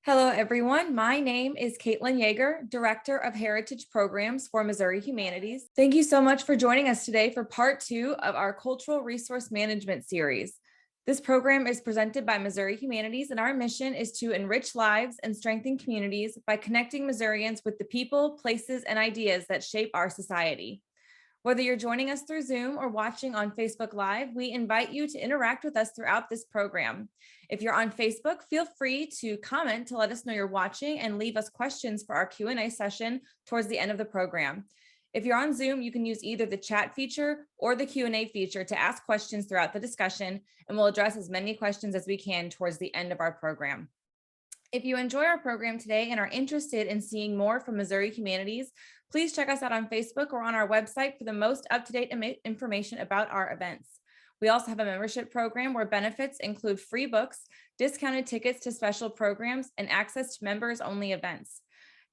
Hello, everyone. My name is Caitlin Yeager, Director of Heritage Programs for Missouri Humanities. Thank you so much for joining us today for part 2 of our Cultural Resource Management series. This program is presented by Missouri Humanities, and our mission is to enrich lives and strengthen communities by connecting Missourians with the people, places, and ideas that shape our society. Whether you're joining us through Zoom or watching on Facebook Live, we invite you to interact with us throughout this program. If you're on Facebook, feel free to comment to let us know you're watching and leave us questions for our Q&A session towards the end of the program. If you're on Zoom, you can use either the chat feature or the Q&A feature to ask questions throughout the discussion, and we'll address as many questions as we can towards the end of our program. If you enjoy our program today and are interested in seeing more from Missouri Humanities, please check us out on Facebook or on our website for the most up-to-date information about our events. We also have a membership program where benefits include free books, discounted tickets to special programs, and access to members-only events.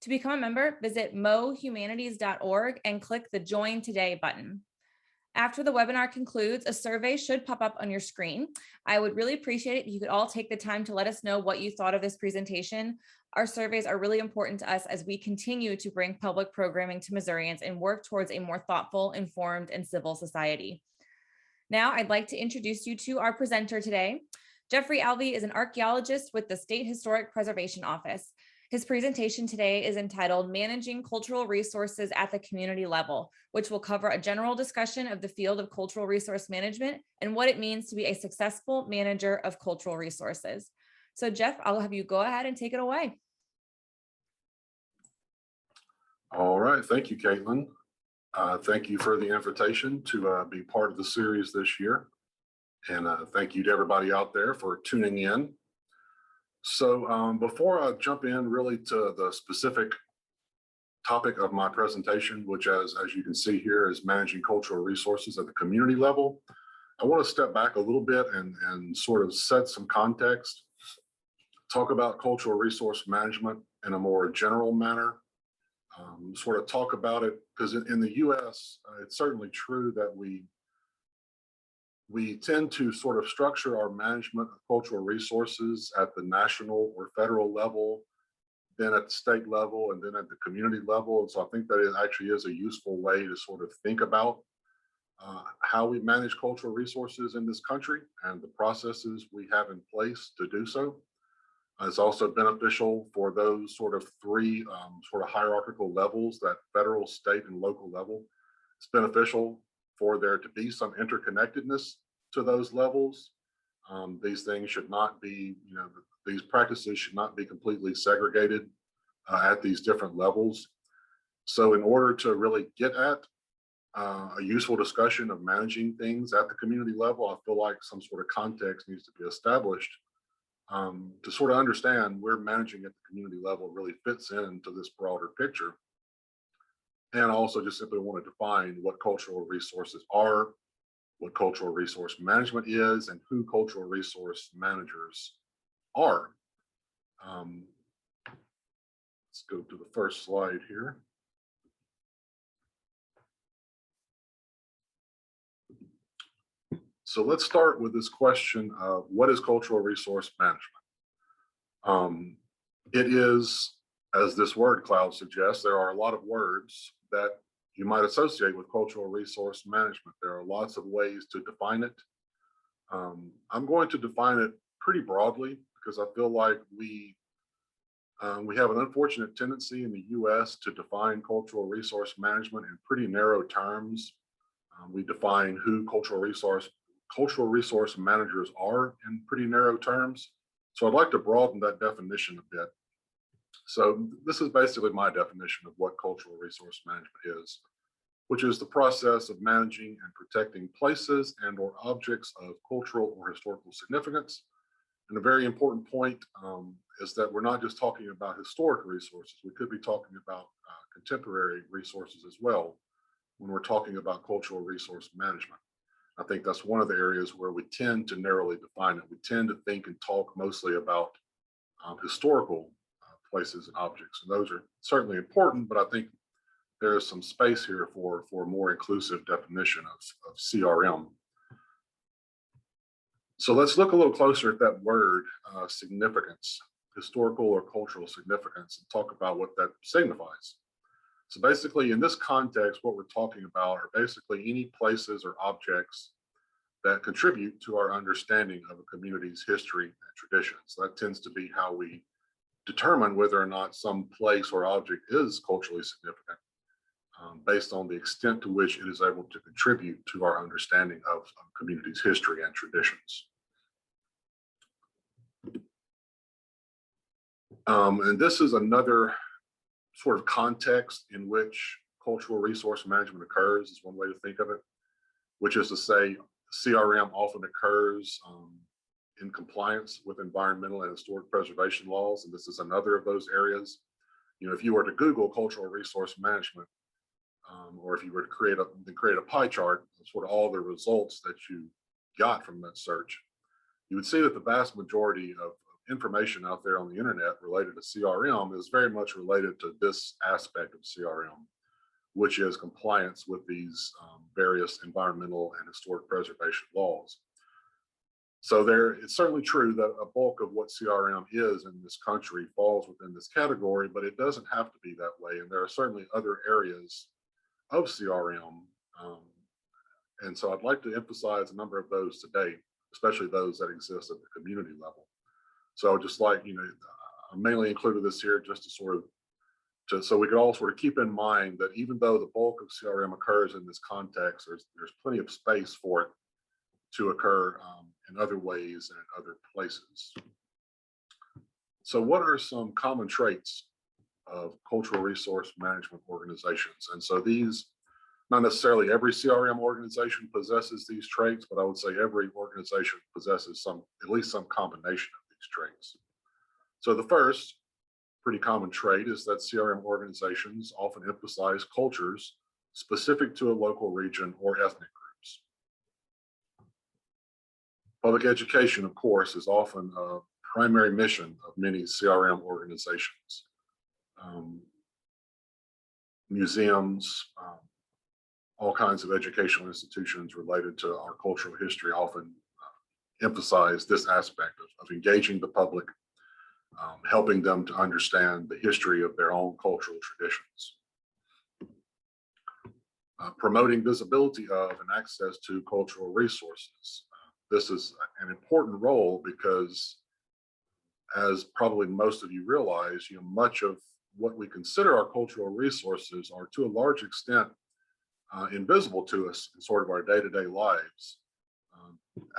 To become a member, visit mohumanities.org and click the Join Today button. After the webinar concludes, a survey should pop up on your screen. I would really appreciate it if you could all take the time to let us know what you thought of this presentation. Our surveys are really important to us as we continue to bring public programming to Missourians and work towards a more thoughtful, informed, and civil society. Now, I'd like to introduce you to our presenter today. Jeffrey Alvey is an archaeologist with the State Historic Preservation Office. His presentation today is entitled Managing Cultural Resources at the Community Level, which will cover a general discussion of the field of cultural resource management and what it means to be a successful manager of cultural resources. So Jeff, I'll have you go ahead and take it away. All right, thank you, Caitlin. Thank you for the invitation to be part of the series this year. And thank you to everybody out there for tuning in. So before I jump in really to the specific topic of my presentation, which as you can see here is managing cultural resources at the community level, I want to step back a little bit and sort of set some context, talk about cultural resource management in a more general manner, sort of talk about it, because in the US, it's certainly true that we tend to sort of structure our management of cultural resources at the national or federal level, then at the state level, and then at the community level. And so I think that it actually is a useful way to sort of think about how we manage cultural resources in this country and the processes we have in place to do so. It's also beneficial for those sort of three sort of hierarchical levels, that federal, state, and local level. It's beneficial for there to be some interconnectedness to those levels. These things should not be, these practices should not be completely segregated at these different levels. So in order to really get at a useful discussion of managing things at the community level, I feel like some sort of context needs to be established to sort of understand where managing at the community level really fits into this broader picture. And also just simply want to define what cultural resources are, what cultural resource management is, and who cultural resource managers are. Let's go to the first slide here. So let's start with this question of what is cultural resource management? It is, as this word cloud suggests, there are a lot of words that you might associate with cultural resource management. There are lots of ways to define it. I'm going to define it pretty broadly because I feel like we have an unfortunate tendency in the US to define cultural resource management in pretty narrow terms. We define who cultural resource managers are in pretty narrow terms. So I'd like to broaden that definition a bit. So this is basically my definition of what cultural resource management is, which is the process of managing and protecting places and or objects of cultural or historical significance. And a very important point is that we're not just talking about historic resources. We could be talking about contemporary resources as well when we're talking about cultural resource management. I think that's one of the areas where we tend to narrowly define it. We tend to think and talk mostly about historical places and objects, and those are certainly important, but I think there is some space here for a more inclusive definition of CRM. So let's look a little closer at that word significance. historical or cultural significance and talk about what that signifies. So basically, in this context, what we're talking about are basically any places or objects that contribute to our understanding of a community's history and traditions. That tends to be how we determine whether or not some place or object is culturally significant, based on the extent to which it is able to contribute to our understanding of a community's history and traditions. And this is another sort of context in which cultural resource management occurs, is one way to think of it, which is to say CRM often occurs in compliance with environmental and historic preservation laws. And this is another of those areas. You know, if you were to Google cultural resource management, or if you were to create a pie chart of sort of all the results that you got from that search, you would see that the vast majority of information out there on the internet related to CRM is very much related to this aspect of CRM, which is compliance with these various environmental and historic preservation laws. So it's certainly true that a bulk of what CRM is in this country falls within this category, but it doesn't have to be that way. And there are certainly other areas of CRM. And so I'd like to emphasize a number of those today, especially those that exist at the community level. So just like, I mainly included this here just to so we could all sort of keep in mind that even though the bulk of CRM occurs in this context, there's plenty of space for it to occur in other ways and in other places. So what are some common traits of cultural resource management organizations? And so these, not necessarily every CRM organization possesses these traits, but I would say every organization possesses at least some combination of these traits. So the first pretty common trait is that CRM organizations often emphasize cultures specific to a local region or ethnic groups. Public education, of course, is often a primary mission of many CRM organizations. Museums, all kinds of educational institutions related to our cultural history often emphasize this aspect of engaging the public, helping them to understand the history of their own cultural traditions. Promoting visibility of and access to cultural resources. This is an important role because, as probably most of you realize, much of what we consider our cultural resources are to a large extent invisible to us in sort of our day-to-day lives.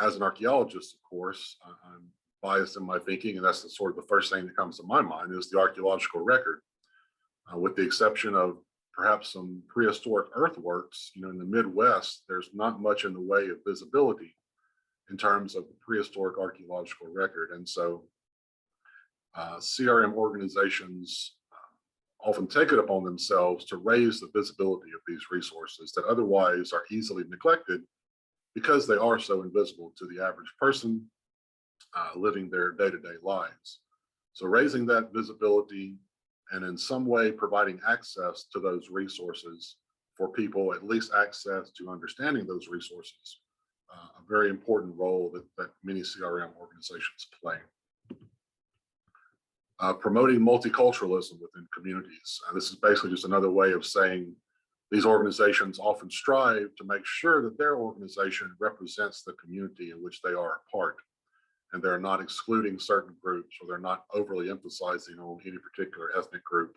As an archaeologist, of course, I'm biased in my thinking, and that's sort of the first thing that comes to my mind is the archaeological record, with the exception of perhaps some prehistoric earthworks. In the Midwest, there's not much in the way of visibility in terms of the prehistoric archaeological record. And so CRM organizations often take it upon themselves to raise the visibility of these resources that otherwise are easily neglected because they are so invisible to the average person living their day-to-day lives. So raising that visibility and in some way providing access to those resources for people, at least access to understanding those resources, a very important role that many CRM organizations play. Promoting multiculturalism within communities. This is basically just another way of saying these organizations often strive to make sure that their organization represents the community in which they are a part, and they're not excluding certain groups, or they're not overly emphasizing on any particular ethnic group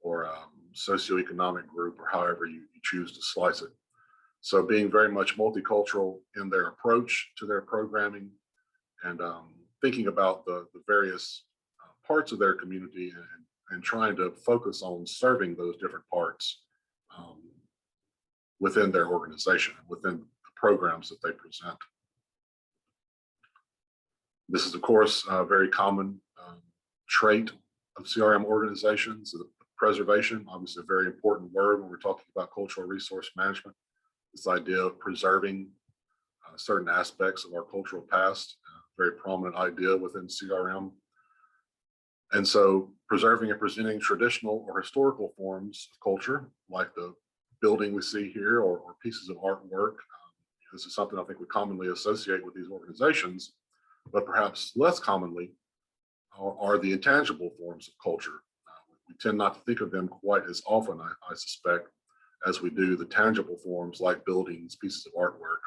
or socioeconomic group, or however you choose to slice it. So being very much multicultural in their approach to their programming, and thinking about the various parts of their community and trying to focus on serving those different parts within their organization, within the programs that they present. This is, of course, a very common trait of CRM organizations. Preservation, obviously a very important word when we're talking about cultural resource management. This idea of preserving certain aspects of our cultural past, a very prominent idea within CRM. And so preserving and presenting traditional or historical forms of culture, like the building we see here, or pieces of artwork. This is something I think we commonly associate with these organizations, but perhaps less commonly are the intangible forms of culture. We tend not to think of them quite as often, I suspect, as we do the tangible forms like buildings, pieces of artwork.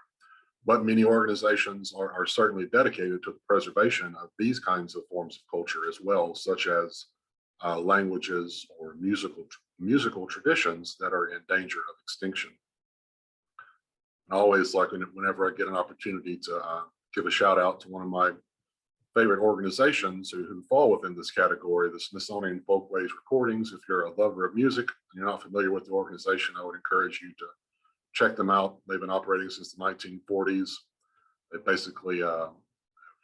But many organizations are certainly dedicated to the preservation of these kinds of forms of culture as well, such as languages or musical traditions that are in danger of extinction. I always like whenever I get an opportunity to give a shout out to one of my favorite organizations who fall within this category, the Smithsonian Folkways Recordings. If you're a lover of music and you're not familiar with the organization, I would encourage you to check them out. They've been operating since the 1940s. They basically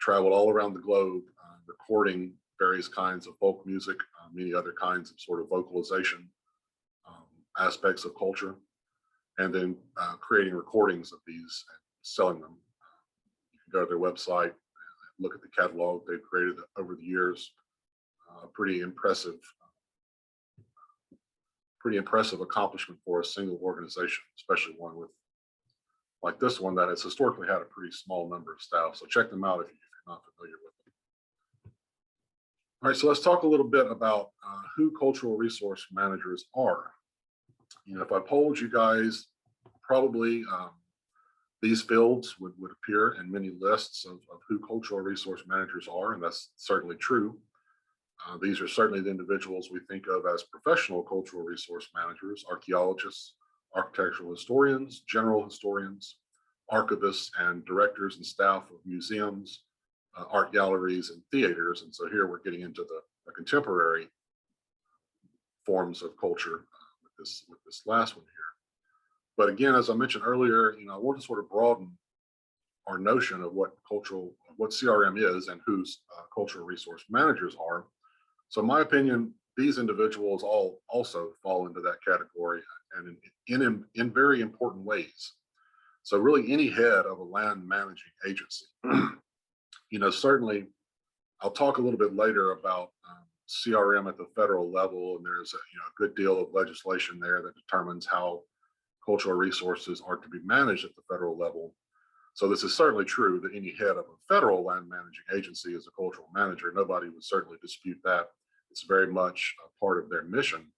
traveled all around the globe, recording various kinds of folk music, many other kinds of sort of vocalization aspects of culture, and then creating recordings of these and selling them. You can go to their website, look at the catalog they've created over the years. Pretty impressive accomplishment for a single organization, especially one with like this one that has historically had a pretty small number of staff. So check them out if you're not familiar with them. All right, so let's talk a little bit about who cultural resource managers are. If I polled you guys, probably these fields would appear in many lists of who cultural resource managers are, and that's certainly true. These are certainly the individuals we think of as professional cultural resource managers: archaeologists, architectural historians, general historians, archivists, and directors and staff of museums, art galleries, and theaters. And so here we're getting into the contemporary forms of culture with this last one here. But again, as I mentioned earlier, I want to sort of broaden our notion of what CRM is and who cultural resource managers are. So in my opinion, these individuals all also fall into that category, and in very important ways. So really any head of a land managing agency, certainly I'll talk a little bit later about CRM at the federal level, and there's a good deal of legislation there that determines how cultural resources are to be managed at the federal level. So this is certainly true that any head of a federal land managing agency is a cultural manager. Nobody would certainly dispute that. It's very much a part of their mission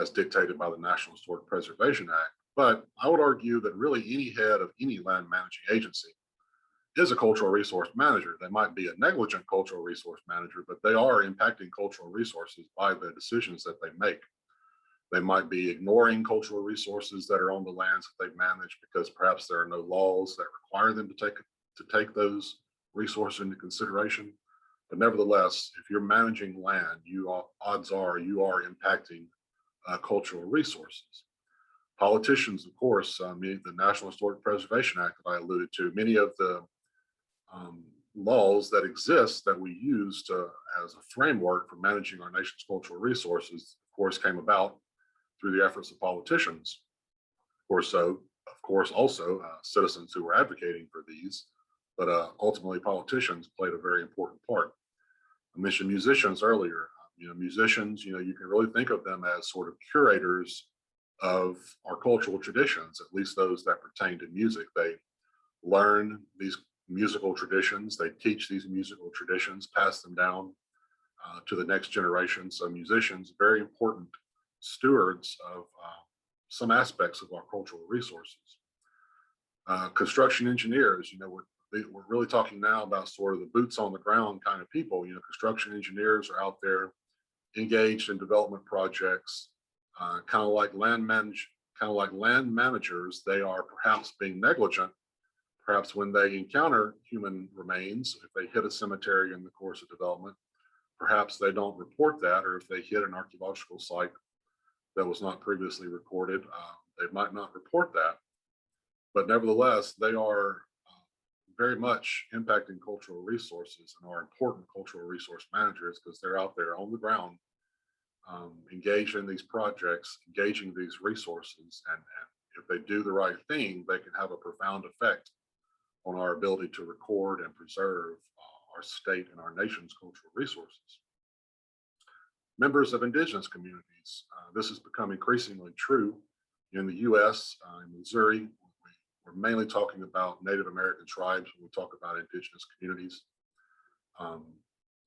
as dictated by the National Historic Preservation Act. But I would argue that really any head of any land managing agency is a cultural resource manager. They might be a negligent cultural resource manager, but they are impacting cultural resources by the decisions that they make. They might be ignoring cultural resources that are on the lands that they manage because perhaps there are no laws that require them to take those resources into consideration. But nevertheless, if you're managing land, odds are you are impacting cultural resources. Politicians, of course, the National Historic Preservation Act that I alluded to, many of the laws that exist that we use as a framework for managing our nation's cultural resources, of course, came about through the efforts of politicians. Of course, also citizens who were advocating for these, but ultimately politicians played a very important part. I mentioned musicians earlier. Musicians, you can really think of them as sort of curators of our cultural traditions, at least those that pertain to music. They learn these musical traditions, they teach these musical traditions, pass them down to the next generation. So musicians, very important stewards of some aspects of our cultural resources. Construction engineers, we're really talking now about sort of the boots on the ground kind of people. Construction engineers are out there engaged in development projects, kind of like land managers. They are perhaps being negligent, perhaps when they encounter human remains. If they hit a cemetery in the course of development, perhaps they don't report that, or if they hit an archaeological site that was not previously recorded, they might not report that. But nevertheless, they are very much impacting cultural resources and are important cultural resource managers because they're out there on the ground, engaged in these projects, engaging these resources. And if they do the right thing, they can have a profound effect on our ability to record and preserve our state and our nation's cultural resources. Members of indigenous communities. This has become increasingly true in the US, in Missouri. We're mainly talking about Native American tribes when we talk about indigenous communities.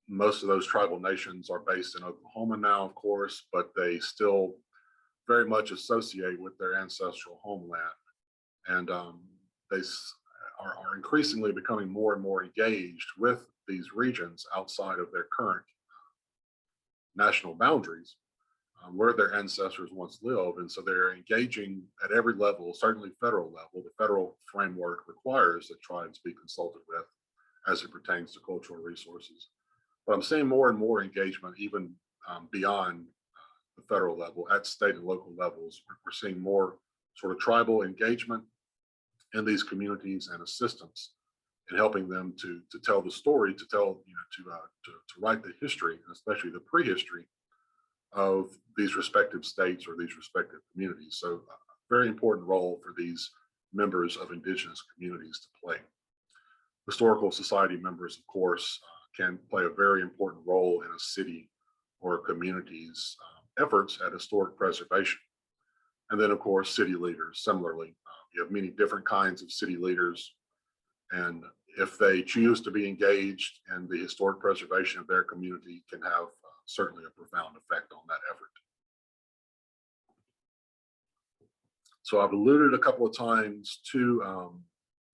Most of those tribal nations are based in Oklahoma now, of course, but they still very much associate with their ancestral homeland. And they are increasingly becoming more and more engaged with these regions outside of their current national boundaries, where their ancestors once lived. And so they're engaging at every level, certainly federal level. The federal framework requires that tribes be consulted with as it pertains to cultural resources. But I'm seeing more and more engagement even beyond the federal level, at state and local levels. We're seeing more sort of tribal engagement in these communities and assistance in helping them to tell the story, to tell, to write the history, and especially the prehistory of these respective states or these respective communities. So a very important role for these members of indigenous communities to play. Historical society members, of course, can play a very important role in a city or a community's efforts at historic preservation. And then, of course, city leaders, similarly. You have many different kinds of city leaders, and if they choose to be engaged in the historic preservation of their community, can have certainly a profound effect on that effort. So I've alluded a couple of times to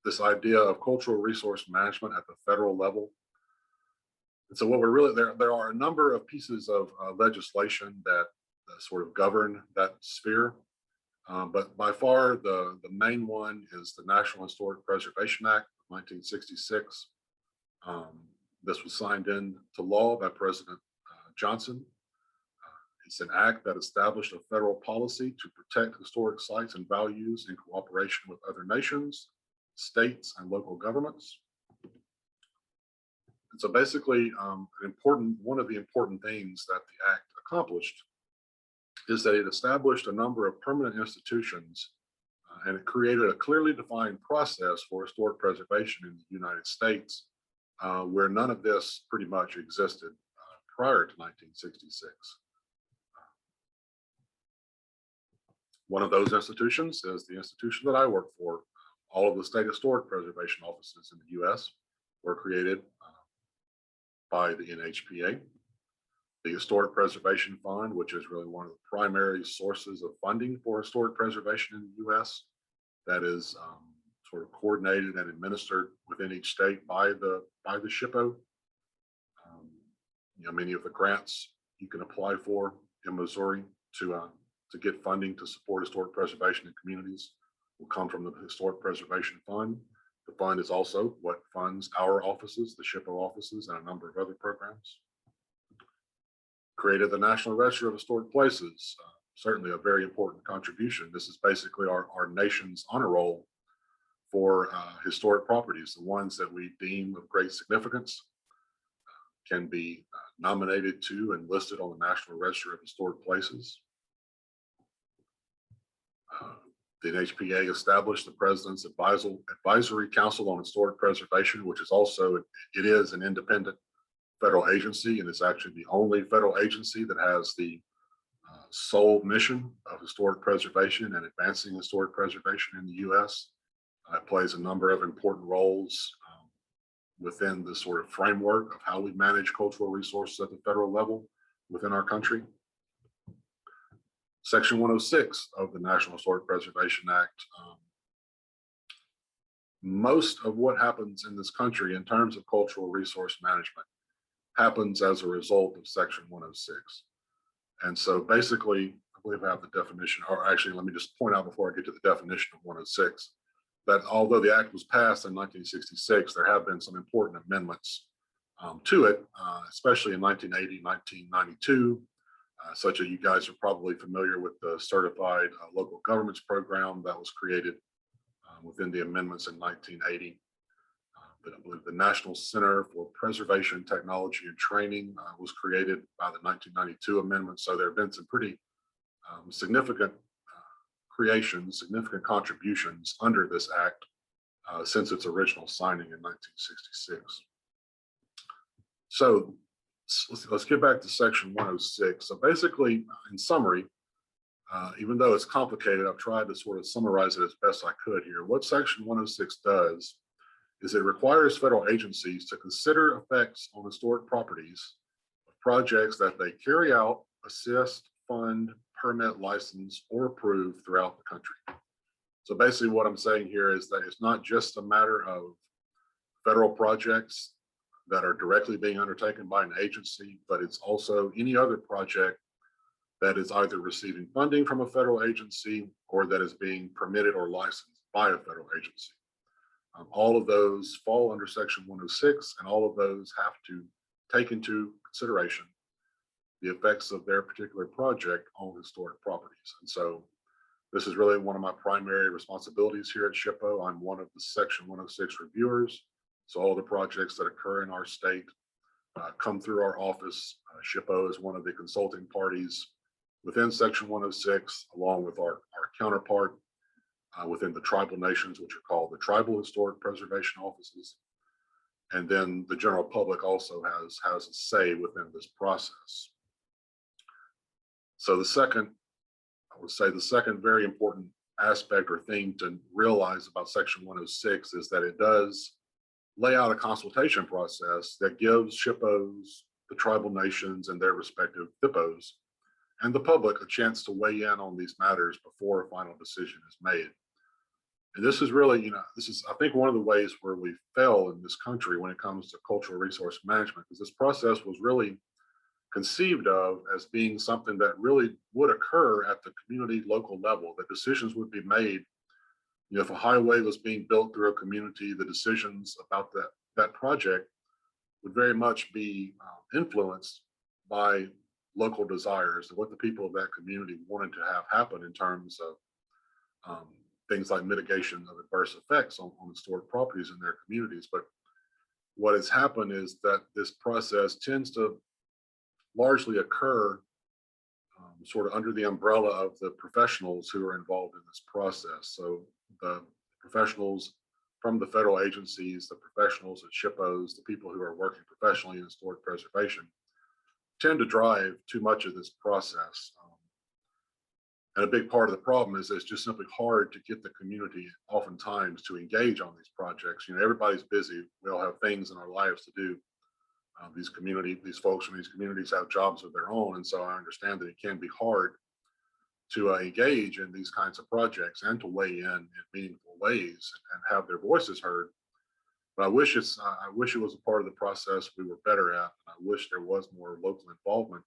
this idea of cultural resource management at the federal level. And so what we're really, there are a number of pieces of legislation that sort of govern that sphere. But by far, the main one is the National Historic Preservation Act of 1966. This was signed into law by President Johnson. It's an act that established a federal policy to protect historic sites and values in cooperation with other nations, states, and local governments. And so basically, one of the important things that the act accomplished is that it established a number of permanent institutions, and it created a clearly defined process for historic preservation in the United States, where none of this pretty much existed prior to 1966. One of those institutions is the institution that I work for. All of the state historic preservation offices in the US were created by the NHPA. The Historic Preservation Fund, which is really one of the primary sources of funding for historic preservation in the US, that is sort of coordinated and administered within each state by the SHPO. Many of the grants you can apply for in Missouri to get funding to support historic preservation in communities will come from the Historic Preservation Fund. The fund is also what funds our offices, the SHPO offices, and a number of other programs. Created the National Register of Historic Places, certainly a very important contribution. This is basically our nation's honor roll for historic properties. The ones that we deem of great significance can be nominated to and listed on the National Register of Historic Places. The NHPA established the President's Advisory Council on Historic Preservation, which is also, it is an independent federal agency, and it's actually the only federal agency that has the sole mission of historic preservation and advancing historic preservation in the US. It plays a number of important roles within the sort of framework of how we manage cultural resources at the federal level within our country. Section 106 of the National Historic Preservation Act. Most of what happens in this country in terms of cultural resource management happens as a result of Section 106. And so basically, I believe I have the definition, or actually, let me just point out before I get to the definition of 106, that although the act was passed in 1966, there have been some important amendments to it, especially in 1980, 1992, such as you guys are probably familiar with the Certified Local Governments Program that was created within the amendments in 1980. I believe the National Center for Preservation, Technology, and Training was created by the 1992 amendment. So there have been some pretty significant creations, significant contributions under this act since its original signing in 1966. So let's get back to Section 106. So basically, in summary, even though it's complicated, I've tried to sort of summarize it as best I could here. What Section 106 does is it requires federal agencies to consider effects on historic properties of projects that they carry out, assist, fund, permit, license, or approve throughout the country. So basically what I'm saying here is that it's not just a matter of federal projects that are directly being undertaken by an agency, but it's also any other project that is either receiving funding from a federal agency or that is being permitted or licensed by a federal agency. All of those fall under Section 106, and all of those have to take into consideration the effects of their particular project on historic properties. And so this is really one of my primary responsibilities here at SHPO. I'm one of the Section 106 reviewers. So all the projects that occur in our state come through our office. SHPO is one of the consulting parties within Section 106, along with our counterpart within the tribal nations, which are called the Tribal Historic Preservation Offices. And then the general public also has a say within this process. So I would say the second very important aspect or thing to realize about Section 106 is that it does lay out a consultation process that gives SHPOs, the tribal nations, and their respective FIPOs, and the public a chance to weigh in on these matters before a final decision is made. And this is really, this is, I think, one of the ways where we fail in this country when it comes to cultural resource management, because this process was really conceived of as being something that really would occur at the community local level, that decisions would be made. If a highway was being built through a community, the decisions about that project would very much be influenced by local desires and what the people of that community wanted to have happen in terms of things like mitigation of adverse effects on historic properties in their communities. But what has happened is that this process tends to largely occur sort of under the umbrella of the professionals who are involved in this process. So the professionals from the federal agencies, the professionals at SHPOs, the people who are working professionally in historic preservation tend to drive too much of this process. And a big part of the problem is it's just simply hard to get the community oftentimes to engage on these projects. Everybody's busy. We all have things in our lives to do. These folks from these communities have jobs of their own. And so I understand that it can be hard to engage in these kinds of projects and to weigh in meaningful ways and have their voices heard. But I wish it was a part of the process we were better at. I wish there was more local involvement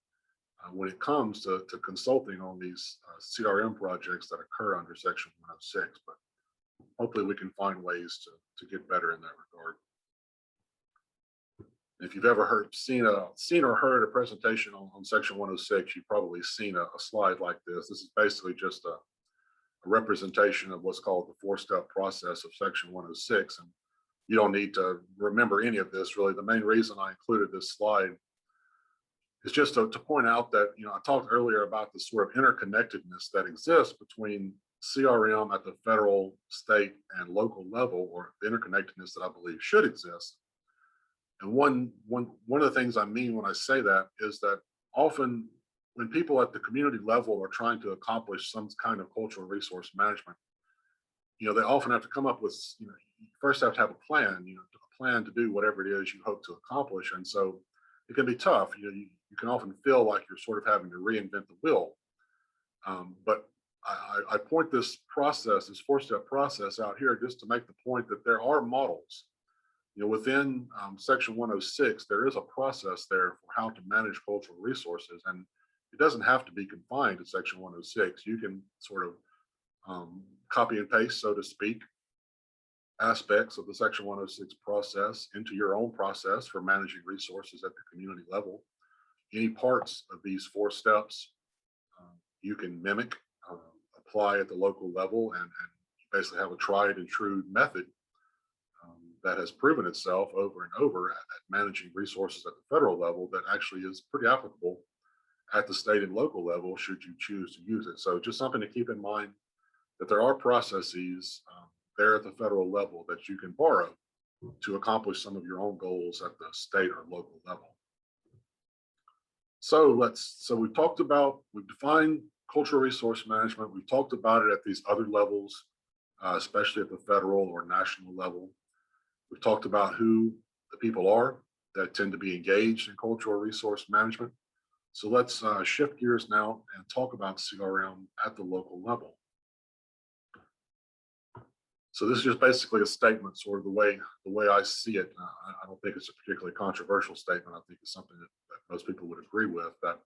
when it comes to consulting on these CRM projects that occur under Section 106. But hopefully we can find ways to get better in that regard. If you've ever seen or heard a presentation on Section 106, you've probably seen a slide like this. This is basically just a representation of what's called the four-step process of Section 106. And you don't need to remember any of this, really. The main reason I included this slide is just to point out that, I talked earlier about the sort of interconnectedness that exists between CRM at the federal, state, and local level, or the interconnectedness that I believe should exist. And one of the things I mean when I say that is that often when people at the community level are trying to accomplish some kind of cultural resource management, they often have to come up with, you first have to have a plan, a plan to do whatever it is you hope to accomplish. And so it can be tough. You can often feel like you're sort of having to reinvent the wheel. But I point this process, this four-step process out here just to make the point that there are models. Within Section 106, there is a process there for how to manage cultural resources, and it doesn't have to be confined to Section 106. You can sort of copy and paste, so to speak, aspects of the Section 106 process into your own process for managing resources at the community level. Any parts of these four steps you can mimic, apply at the local level, and basically have a tried and true method that has proven itself over and over at managing resources at the federal level that actually is pretty applicable at the state and local level should you choose to use it. So just something to keep in mind, that there are processes there at the federal level that you can borrow to accomplish some of your own goals at the state or local level. So we've defined cultural resource management. We've talked about it at these other levels, especially at the federal or national level. We've talked about who the people are that tend to be engaged in cultural resource management. So let's shift gears now and talk about CRM at the local level. So this is just basically a statement, sort of the way I see it. I don't think it's a particularly controversial statement. I think it's something that most people would agree with, that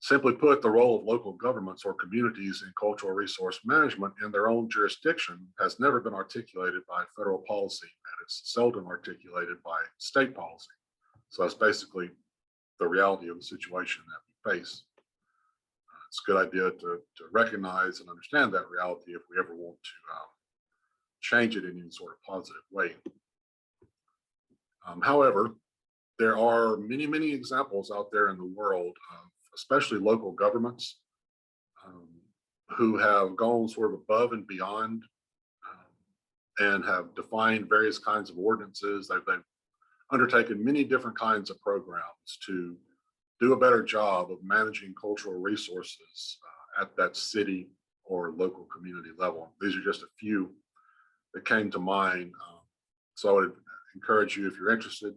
simply put, the role of local governments or communities in cultural resource management in their own jurisdiction has never been articulated by federal policy, and it's seldom articulated by state policy. So that's basically the reality of the situation that we face. It's a good idea to recognize and understand that reality if we ever want to change it in any sort of positive way. However, there are many, many examples out there in the world of especially local governments who have gone sort of above and beyond and have defined various kinds of ordinances. They've undertaken many different kinds of programs to do a better job of managing cultural resources at that city or local community level. These are just a few that came to mind. So I would encourage you, if you're interested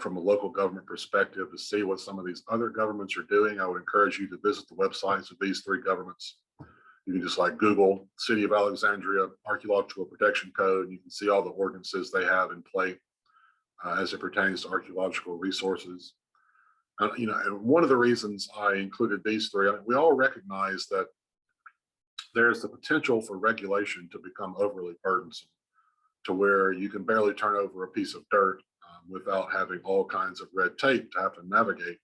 from a local government perspective, to see what some of these other governments are doing. I would encourage you to visit the websites of these three governments. You can just like Google City of Alexandria Archaeological Protection Code, and you can see all the ordinances they have in play as it pertains to archaeological resources. And one of the reasons I included these three, I mean, we all recognize that there's the potential for regulation to become overly burdensome, to where you can barely turn over a piece of dirt without having all kinds of red tape to have to navigate.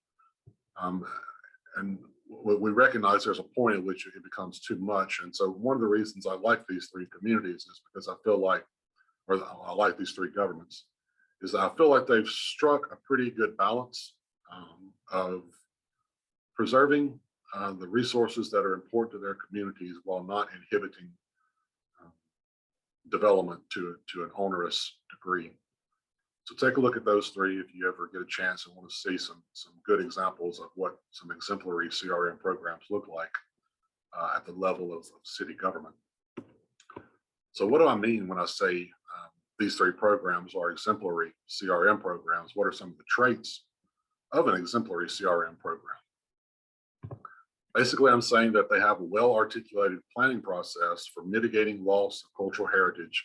And we recognize there's a point at which it becomes too much. And so one of the reasons I like these three communities is because I feel like, or I like these three governments, is that I feel like they've struck a pretty good balance of preserving the resources that are important to their communities while not inhibiting development to an onerous degree. So take a look at those three if you ever get a chance and want to see some good examples of what some exemplary CRM programs look like at the level of city government. So what do I mean when I say these three programs are exemplary CRM programs? What are some of the traits of an exemplary CRM program? Basically, I'm saying that they have a well-articulated planning process for mitigating loss of cultural heritage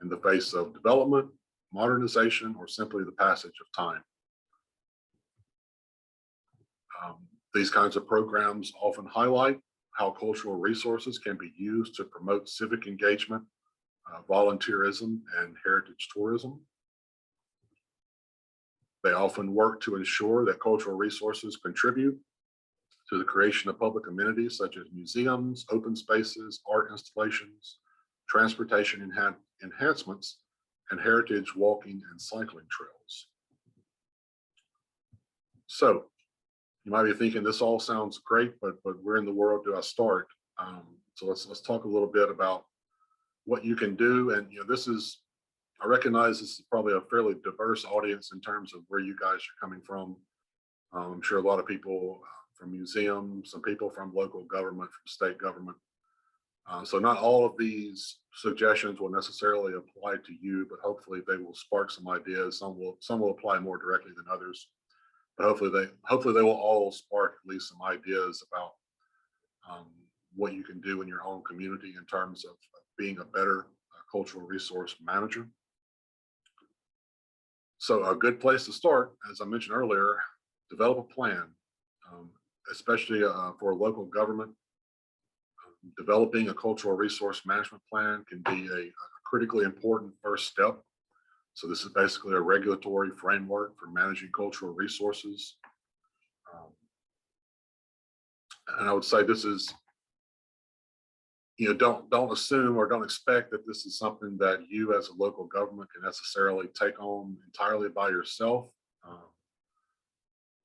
in the face of development, modernization, or simply the passage of time. These kinds of programs often highlight how cultural resources can be used to promote civic engagement, volunteerism, and heritage tourism. They often work to ensure that cultural resources contribute to the creation of public amenities such as museums, open spaces, art installations, transportation enhancements, and heritage walking and cycling trails. So you might be thinking this all sounds great, but where in the world do I start? So let's talk a little bit about what you can do. And I recognize this is probably a fairly diverse audience in terms of where you guys are coming from. I'm sure a lot of people from museums, some people from local government, from state government. So not all of these suggestions will necessarily apply to you, but hopefully they will spark some ideas. Some will apply more directly than others, but hopefully they will all spark at least some ideas about what you can do in your own community in terms of being a better cultural resource manager. So a good place to start, as I mentioned earlier, develop a plan, especially for a local government. Developing a cultural resource management plan can be a critically important first step. So this is basically a regulatory framework for managing cultural resources. And I would say this is, don't assume or don't expect that this is something that you as a local government can necessarily take on entirely by yourself.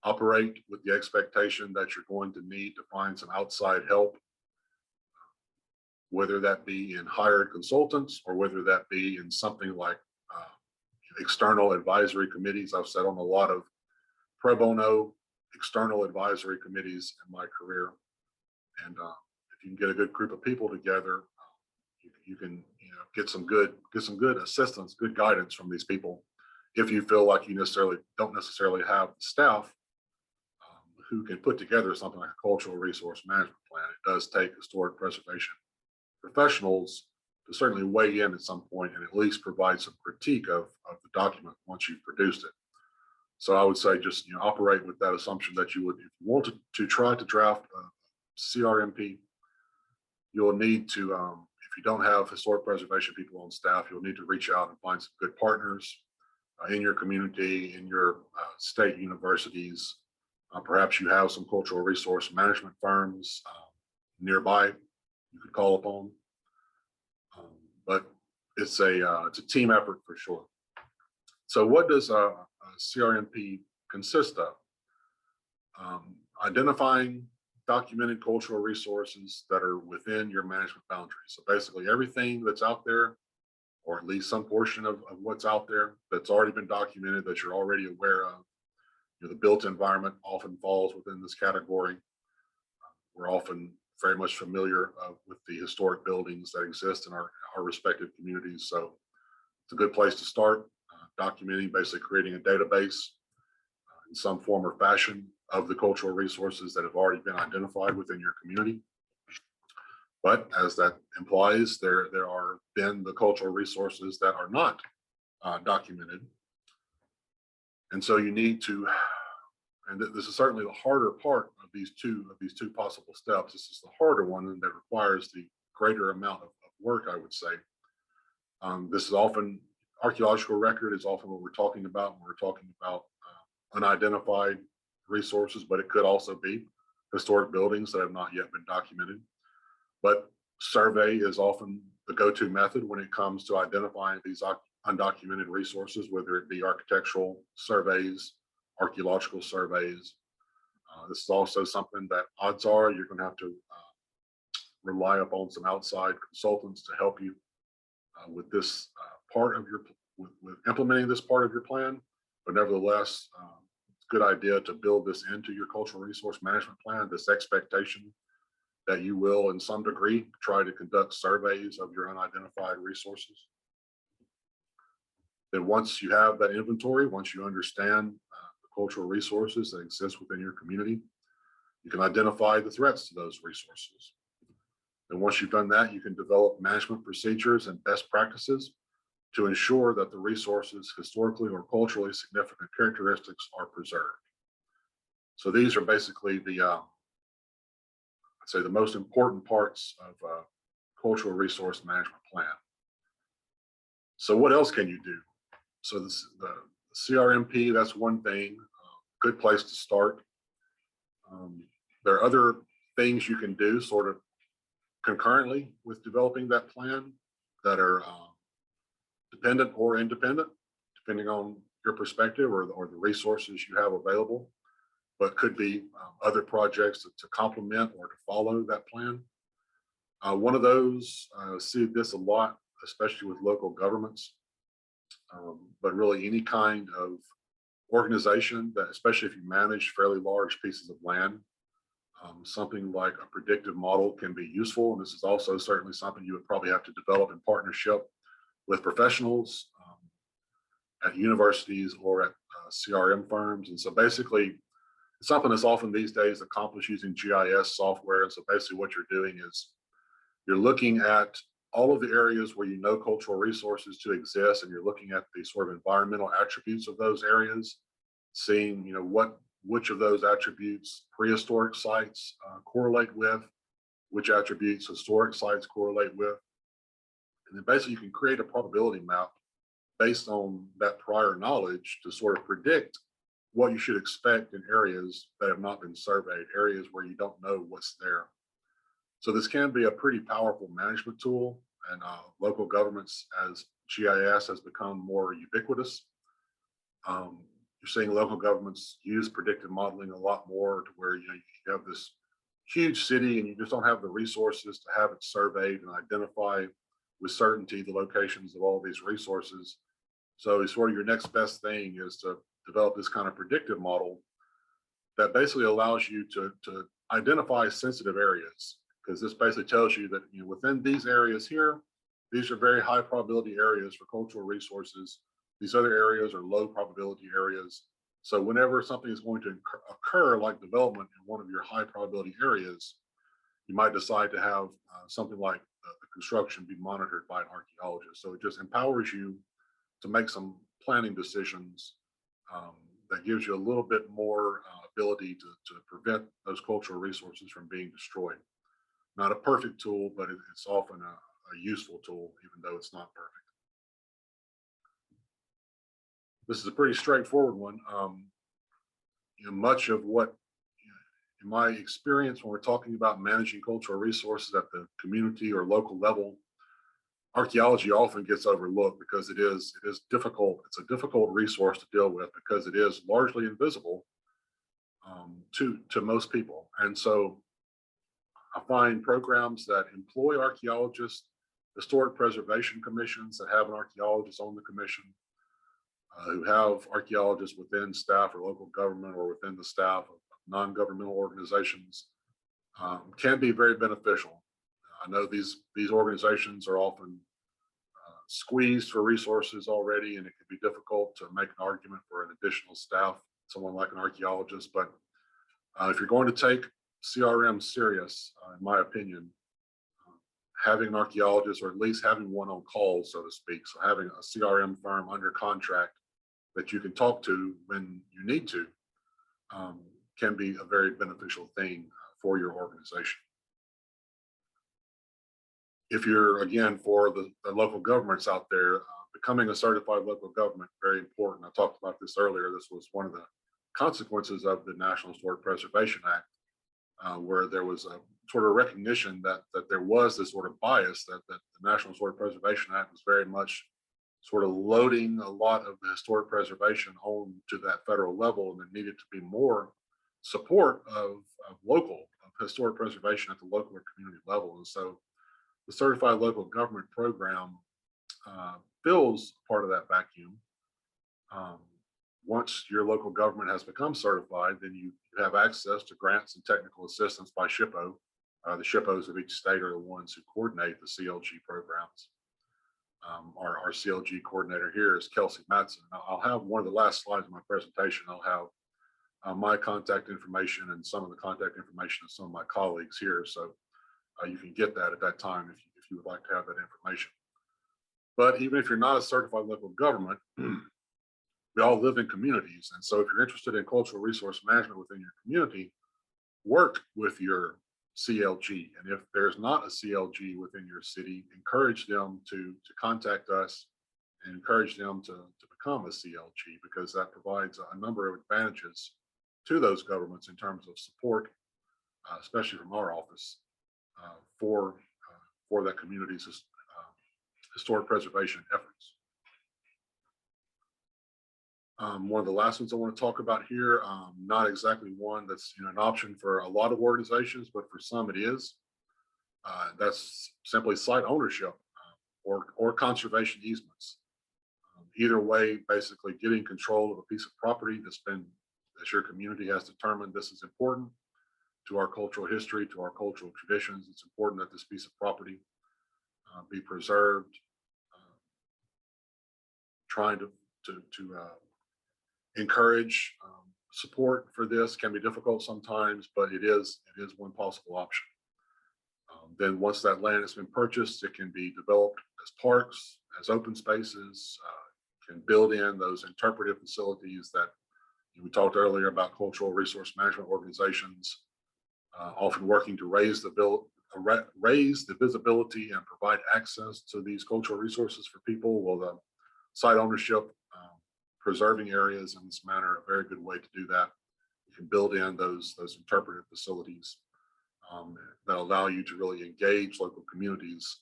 Operate with the expectation that you're going to need to find some outside help, whether that be in hired consultants or whether that be in something like external advisory committees. I've sat on a lot of pro bono external advisory committees in my career. And if you can get a good group of people together, you can get some good assistance, good guidance from these people. If you feel like you don't necessarily have the staff who can put together something like a cultural resource management plan, it does take historic preservation professionals to certainly weigh in at some point and at least provide some critique of the document once you've produced it. So I would say just operate with that assumption that you would, if you want to try to draft a CRMP, you'll need to, if you don't have historic preservation people on staff, you'll need to reach out and find some good partners in your community, in your state universities. Perhaps you have some cultural resource management firms nearby you could call upon. But it's a team effort for sure. So what does a CRMP consist of? Identifying documented cultural resources that are within your management boundaries. So basically everything that's out there, or at least some portion of what's out there that's already been documented, that you're already aware of. The built environment often falls within this category. We're often very much familiar with the historic buildings that exist in our respective communities. So it's a good place to start documenting, basically creating a database in some form or fashion of the cultural resources that have already been identified within your community. But as that implies, there are then the cultural resources that are not documented. And so you need to, and this is certainly the harder part of these two possible steps. This is the harder one, and that requires the greater amount of work, I would say. This is often, archaeological record is often what we're talking about when we're talking about unidentified resources, but it could also be historic buildings that have not yet been documented. But survey is often the go-to method when it comes to identifying these undocumented resources, whether it be architectural surveys, archaeological surveys. This is also something that odds are you're going to have to rely upon some outside consultants to help you with this part of your, with implementing this part of your plan. But nevertheless, it's a good idea to build this into your cultural resource management plan, this expectation that you will, in some degree, try to conduct surveys of your unidentified resources. Then once you have that inventory, once you understand the cultural resources that exist within your community, you can identify the threats to those resources. And once you've done that, you can develop management procedures and best practices to ensure that the resources' historically or culturally significant characteristics are preserved. So these are basically the, I'd say, the most important parts of a cultural resource management plan. So what else can you do? So the CRMP, that's one thing, good place to start. There are other things you can do sort of concurrently with developing that plan that are dependent or independent, depending on your perspective or the resources you have available, but could be other projects to complement or to follow that plan. One of those, see this a lot, especially with local governments, but really any kind of organization that, especially if you manage fairly large pieces of land, something like a predictive model can be useful. And this is also certainly something you would probably have to develop in partnership with professionals at universities or at CRM firms. And so basically, it's something that's often these days accomplished using GIS software. And so basically what you're doing is you're looking at all of the areas where you know cultural resources to exist, and you're looking at the sort of environmental attributes of those areas, seeing which of those attributes prehistoric sites correlate with, which attributes historic sites correlate with. And then basically you can create a probability map based on that prior knowledge to sort of predict what you should expect in areas that have not been surveyed, areas where you don't know what's there. So this can be a pretty powerful management tool, and local governments, as GIS has become more ubiquitous, you're seeing local governments use predictive modeling a lot more, to where you have this huge city and you just don't have the resources to have it surveyed and identify with certainty the locations of all these resources. So sort of your next best thing is to develop this kind of predictive model that basically allows you to identify sensitive areas, because this basically tells you that within these areas here, these are very high probability areas for cultural resources. These other areas are low probability areas. So whenever something is going to occur, like development in one of your high probability areas, you might decide to have something like the construction be monitored by an archaeologist. So it just empowers you to make some planning decisions that gives you a little bit more ability to prevent those cultural resources from being destroyed. Not a perfect tool, but it's often a useful tool, even though it's not perfect. This is a pretty straightforward one. Much of what, in my experience, when we're talking about managing cultural resources at the community or local level, archaeology often gets overlooked because it is difficult. It's a difficult resource to deal with because it is largely invisible to most people. And so I find programs that employ archaeologists, historic preservation commissions that have an archaeologist on the commission, who have archaeologists within staff or local government or within the staff of non-governmental organizations, can be very beneficial. I know these organizations are often squeezed for resources already, and it can be difficult to make an argument for an additional staff, someone like an archaeologist. But if you're going to take CRM serious, in my opinion, having an archaeologist, or at least having one on call, so to speak, so having a CRM firm under contract that you can talk to when you need to, can be a very beneficial thing for your organization. If you're, again, for the local governments out there, becoming a certified local government, very important. I talked about this earlier. This was one of the consequences of the National Historic Preservation Act, where there was a sort of recognition that there was this sort of bias that the National Historic Preservation Act was very much sort of loading a lot of the historic preservation on to that federal level, and there needed to be more support of historic preservation at the local or community level. And so the Certified Local Government Program fills part of that vacuum. Once your local government has become certified, then you have access to grants and technical assistance by SHPO. The SHPOs of each state are the ones who coordinate the CLG programs. Our CLG coordinator here is Kelsey Matson. I'll have one of the last slides of my presentation. I'll have my contact information and some of the contact information of some of my colleagues here. So you can get that at that time if you would like to have that information. But even if you're not a certified local government, we all live in communities. And so if you're interested in cultural resource management within your community, work with your CLG. And if there's not a CLG within your city, encourage them to contact us and encourage them to become a CLG, because that provides a number of advantages to those governments in terms of support, especially from our office, for that community's historic preservation efforts. One of the last ones I want to talk about here, not exactly one that's an option for a lot of organizations, but for some it is. That's simply site ownership or conservation easements. Either way, basically getting control of a piece of property that your community has determined this is important to our cultural history, to our cultural traditions. It's important that this piece of property be preserved. Trying to encourage support for this can be difficult sometimes, but it is one possible option. Then once that land has been purchased, it can be developed as parks, as open spaces, can build in those interpretive facilities that we talked earlier about. Cultural resource management organizations often working to raise the visibility and provide access to these cultural resources for people. Well, the site ownership, preserving areas in this manner, a very good way to do that. You can build in those interpretive facilities that allow you to really engage local communities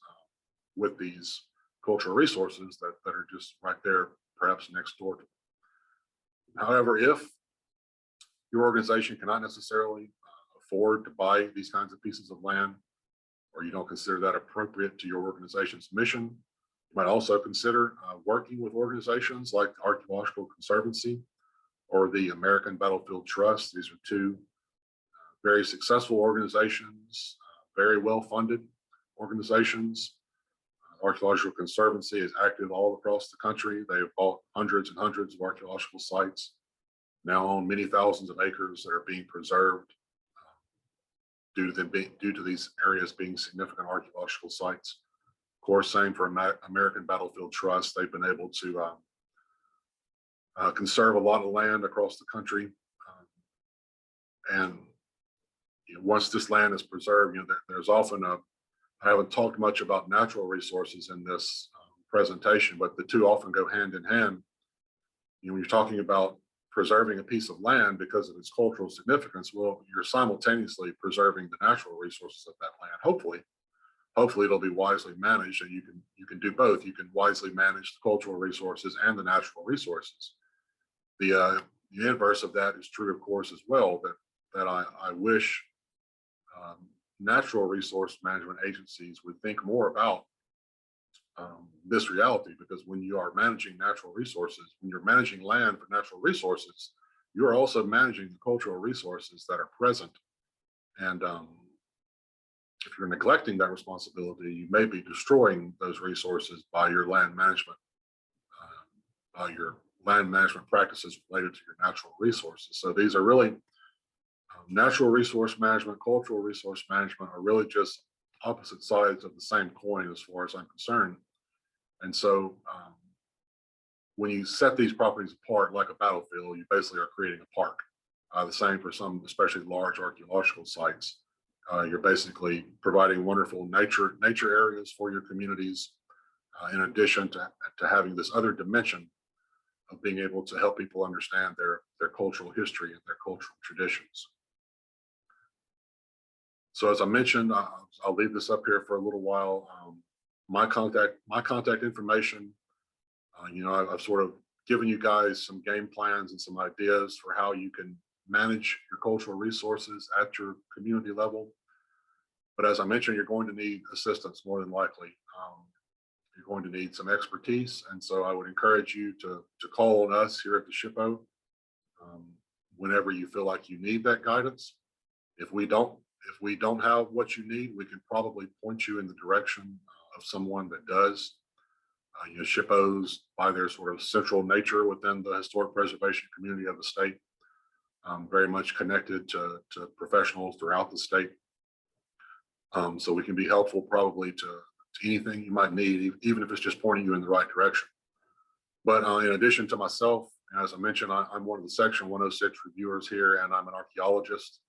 with these cultural resources that are just right there, perhaps next door to them. However, if your organization cannot necessarily afford to buy these kinds of pieces of land, or you don't consider that appropriate to your organization's mission, you might also consider working with organizations like the Archaeological Conservancy or the American Battlefield Trust. These are two very successful organizations, very well-funded organizations. Archaeological Conservancy is active all across the country. They've bought hundreds and hundreds of archaeological sites, now own many thousands of acres that are being preserved due to these areas being significant archaeological sites. Of course, same for American Battlefield Trust. They've been able to conserve a lot of land across the country. And once this land is preserved, there's often I haven't talked much about natural resources in this presentation, but the two often go hand in hand. When you're talking about preserving a piece of land because of its cultural significance, well, you're simultaneously preserving the natural resources of that land. Hopefully it'll be wisely managed, and you can do both. You can wisely manage the cultural resources and the natural resources. The inverse of that is true, of course, as well, that I wish natural resource management agencies would think more about this reality, because when you are managing natural resources, when you're managing land for natural resources, you're also managing the cultural resources that are present. And if you're neglecting that responsibility, you may be destroying those resources by your land management practices related to your natural resources. So these are really natural resource management, cultural resource management are really just opposite sides of the same coin as far as I'm concerned. And so when you set these properties apart like a battlefield, you basically are creating a park. The same for some especially large archaeological sites. You're basically providing wonderful nature areas for your communities, in addition to having this other dimension of being able to help people understand their cultural history and their cultural traditions. So as I mentioned, I'll leave this up here for a little while. My contact information, I've sort of given you guys some game plans and some ideas for how you can manage your cultural resources at your community level. But as I mentioned, you're going to need assistance more than likely. You're going to need some expertise. And so I would encourage you to call on us here at the SHPO whenever you feel like you need that guidance. If we don't have what you need, we can probably point you in the direction of someone that does. SHPOs, by their sort of central nature within the historic preservation community of the state, very much connected to professionals throughout the state. So we can be helpful probably to anything you might need, even if it's just pointing you in the right direction. But in addition to myself, as I mentioned, I'm one of the Section 106 reviewers here, and I'm an archaeologist.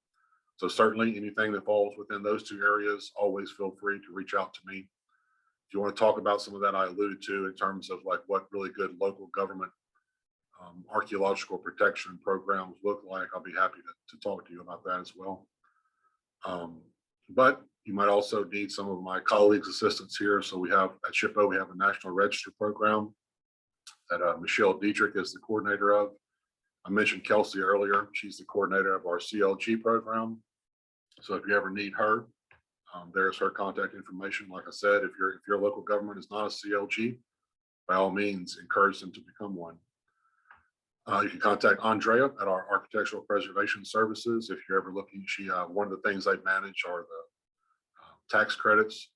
So certainly anything that falls within those two areas, always feel free to reach out to me. If you want to talk about some of that I alluded to in terms of like what really good local government archaeological protection programs look like, I'll be happy to talk to you about that as well. But you might also need some of my colleagues' assistance here. So we have at SHPO, we have a National Register program that Michelle Dietrich is the coordinator of. I mentioned Kelsey earlier. She's the coordinator of our CLG program. So if you ever need her, there's her contact information. Like I said, if your local government is not a CLG, by all means, encourage them to become one. You can contact Andrea at our Architectural Preservation Services. If you're ever looking, one of the things they manage are the tax credits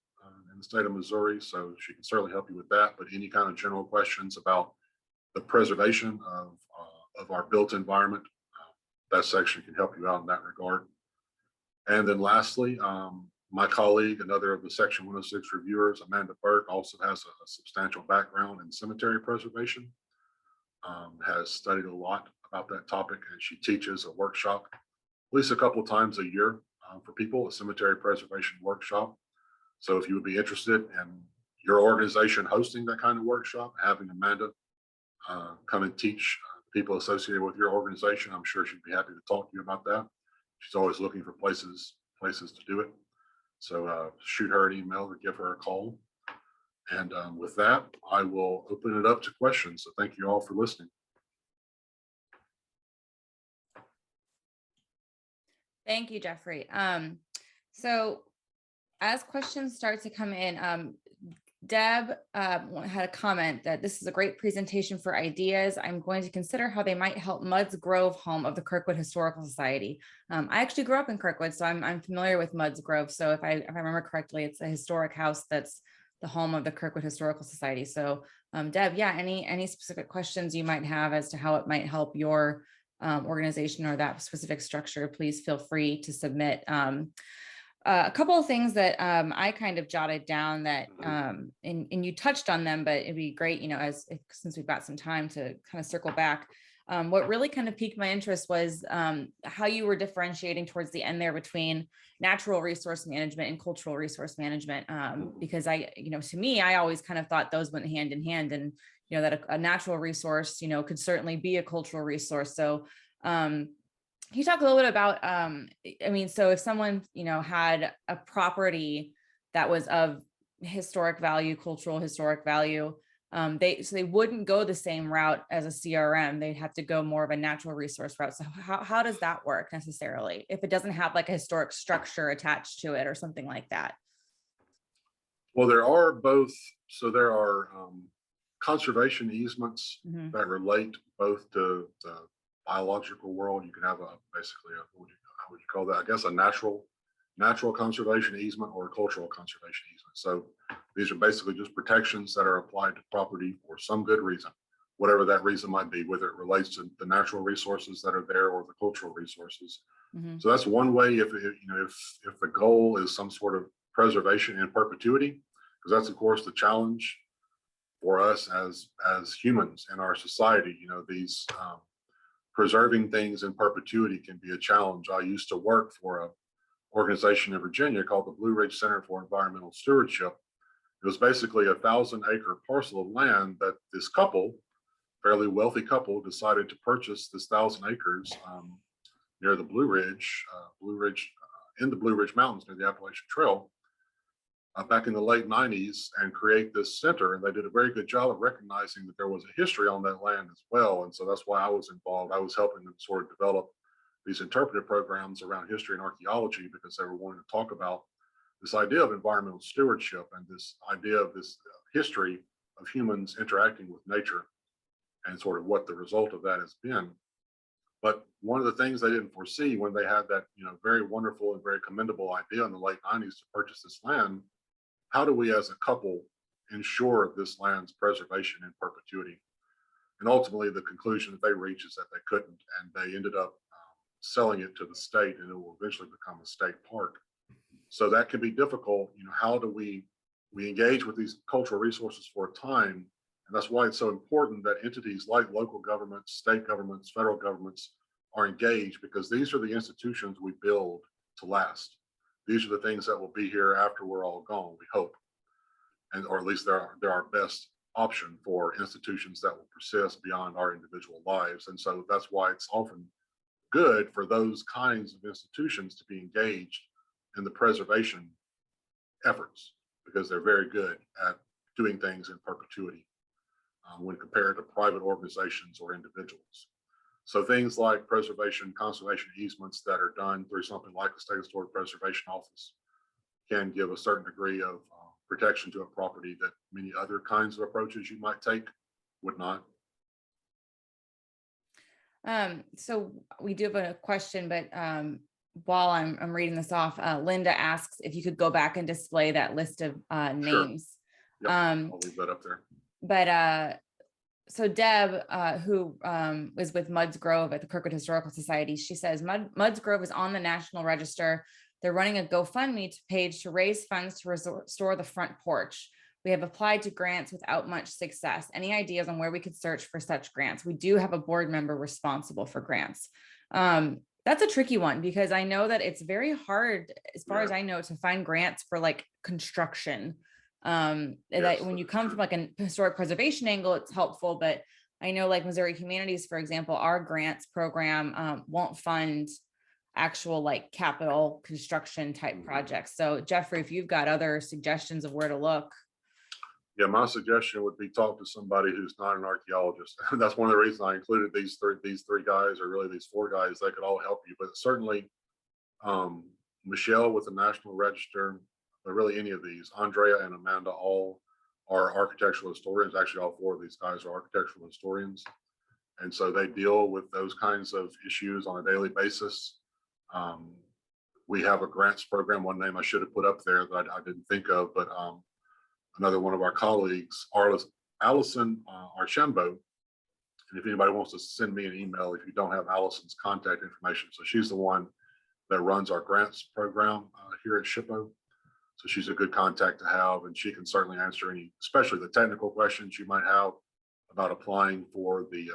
in the state of Missouri. So she can certainly help you with that. But any kind of general questions about the preservation of our built environment, that section can help you out in that regard. And then lastly, my colleague, another of the Section 106 reviewers, Amanda Burke, also has a substantial background in cemetery preservation, has studied a lot about that topic, and she teaches a workshop at least a couple of times a year for people, a cemetery preservation workshop. So if you would be interested in your organization hosting that kind of workshop, having Amanda come and teach people associated with your organization, I'm sure she'd be happy to talk to you about that. She's always looking for places to do it. So shoot her an email or give her a call. And with that, I will open it up to questions. So thank you all for listening. Thank you, Jeffrey. So as questions start to come in, Deb had a comment that this is a great presentation for ideas. I'm going to consider how they might help Mudd's Grove home of the Kirkwood Historical Society. I actually grew up in Kirkwood, so I'm familiar with Mudd's Grove. So if I remember correctly, it's a historic house that's the home of the Kirkwood Historical Society. So Deb, yeah, any specific questions you might have as to how it might help your organization or that specific structure, please feel free to submit. A couple of things that I kind of jotted down that, and you touched on them, but it'd be great, since we've got some time to kind of circle back. What really kind of piqued my interest was how you were differentiating towards the end there between natural resource management and cultural resource management. Because to me, I always kind of thought those went hand in hand, and that a natural resource, could certainly be a cultural resource. So can you talk a little bit about, so if someone, had a property that was of historic value, cultural historic value, they wouldn't go the same route as a CRM. They'd have to go more of a natural resource route. So how does that work necessarily if it doesn't have like a historic structure attached to it or something like that? Well, there are both. So there are conservation easements that relate both to the biological world. You can have basically how would you call that? I guess a natural conservation easement or a cultural conservation easement. So these are basically just protections that are applied to property for some good reason, whatever that reason might be, whether it relates to the natural resources that are there or the cultural resources. So that's one way. If the goal is some sort of preservation in perpetuity, because that's of course the challenge for us as humans in our society. These preserving things in perpetuity can be a challenge. I used to work for an organization in Virginia called the Blue Ridge Center for Environmental Stewardship. It was basically a 1,000-acre parcel of land that this couple, fairly wealthy couple, decided to purchase this 1,000 acres near the Blue Ridge, in the Blue Ridge Mountains near the Appalachian Trail, back in the late 90s, and create this center. And they did a very good job of recognizing that there was a history on that land as well. And so that's why I was involved. I was helping them sort of develop these interpretive programs around history and archaeology, because they were wanting to talk about this idea of environmental stewardship and this idea of this history of humans interacting with nature and sort of what the result of that has been. But one of the things they didn't foresee when they had that, very wonderful and very commendable idea in the late 90s to purchase this land, how do we as a couple ensure this land's preservation in perpetuity? And ultimately the conclusion that they reached is that they couldn't, and they ended up selling it to the state, and it will eventually become a state park. So that can be difficult. How do we engage with these cultural resources for a time? And that's why it's so important that entities like local governments, state governments, federal governments are engaged, because these are the institutions we build to last. These are the things that will be here after we're all gone, we hope. Or at least they're our best option for institutions that will persist beyond our individual lives. And so that's why it's often good for those kinds of institutions to be engaged in the preservation efforts, because they're very good at doing things in perpetuity when compared to private organizations or individuals. So things like preservation, conservation easements that are done through something like the State Historic Preservation Office can give a certain degree of protection to a property that many other kinds of approaches you might take would not. So we do have a question, but while I'm reading this off, Linda asks if you could go back and display that list of names. Sure. Yep, I'll leave that up there. But so Deb, who is with Muds Grove at the Kirkwood Historical Society, she says Muds Grove is on the National Register. They're running a GoFundMe page to raise funds to restore the front porch. We have applied to grants without much success. Any ideas on where we could search for such grants? We do have a board member responsible for grants. That's a tricky one, because I know that it's very hard, as far as I know, to find grants for like construction. That when you come from like a historic preservation angle, it's helpful, but I know like Missouri Humanities, for example, our grants program won't fund actual like capital construction type projects. So Jeffrey, if you've got other suggestions of where to look. Yeah, my suggestion would be talk to somebody who's not an archaeologist. That's one of the reasons I included these three guys, or really these four guys. They could all help you, but certainly Michelle with the National Register, but really any of these, Andrea and Amanda, all are architectural historians. Actually, all four of these guys are architectural historians. And so they deal with those kinds of issues on a daily basis. We have a grants program, one name I should have put up there that I didn't think of, but another one of our colleagues, Allison Archambault. And if anybody wants to send me an email, if you don't have Allison's contact information, so she's the one that runs our grants program here at SHPO. So she's a good contact to have, and she can certainly answer any, especially the technical questions you might have about applying for the